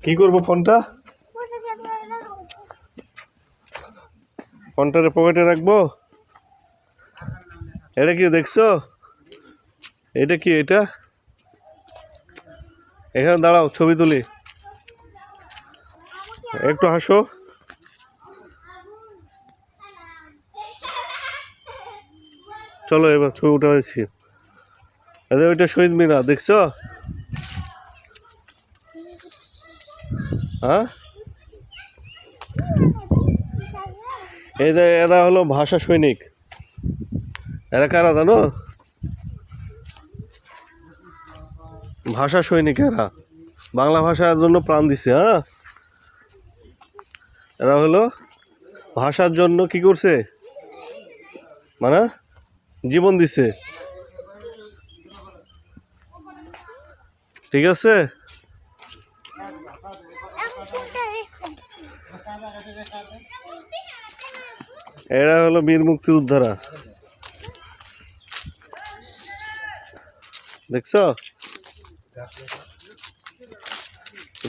কি করবো ফোনটা? ফোনটারে পকেটে রাখবো? এটা কি দেখছো? এটা কি? এটা এখানে দাঁড়াও, ছবি তুলি। একটু হাসো। চলো এবার ছবি উঠা হয়েছি। ওইটা শহীদ মিনার দেখছো? হ্যাঁ, এরা হলো ভাষা সৈনিক। এরা কারা জানো? ভাষা সৈনিক। এরা বাংলা ভাষার জন্য প্রাণ দিছে। হ্যাঁ, এরা হলো ভাষার জন্য কি করছে, মানে জীবন দিছে। ঠিক আছে, এরা হলো বীর মুক্তিযোদ্ধারা। দেখছো?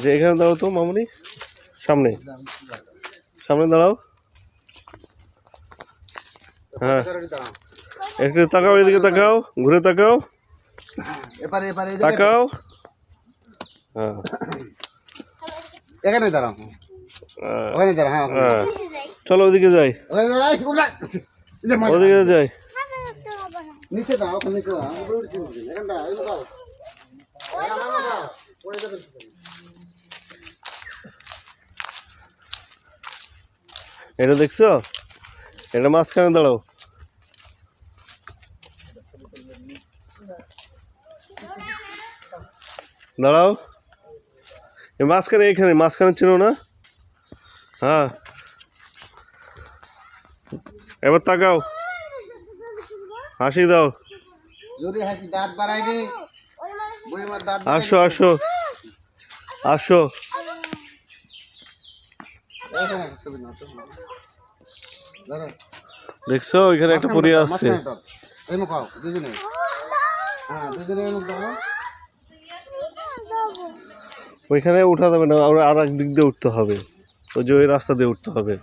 যে এখানে দাঁড়াও তো মামুনি, সামনে সামনে দাঁড়াও। হ্যাঁ, একটু তাকাও, এদিকে তাকাও, ঘুরে তাকাও, তাকাও। হ্যাঁ, এখানে দাঁড়াও, ওখানে দাঁড়াও। হ্যাঁ, চলো ওদিকে যাই, ওদিকে যাই। নিচে দাও, নিচে দাও, এখানে দাঁড়াও। এটা দেখছো? এটা মাঝখানে দাঁড়াও। দাঁড়াও, মাঝখানে, এখানে মাঝখানে ছিল না? হ্যাঁ, এবার তাকাও, হাসি দাও। আসো আসো আসো। দেখছো ওইখানে একটা পরিয়া আছে। ওইখানে উঠা যাবে না, আর এক দিক দিয়ে উঠতে হবে। ওই যে ওই রাস্তা দিয়ে উঠতে হবে।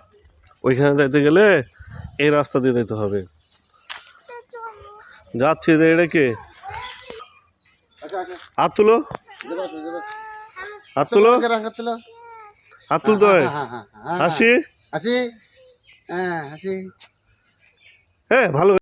ওইখানে যাইতে গেলে এই রাস্তা দিয়ে যেতে হবে। যাচ্ছি। এটা কে? হাত তুলো, হাত তুলো, হাত তুলতে হয়। হাসি, হাসি, হ্যাঁ হাসি। হ্যাঁ, ভালো।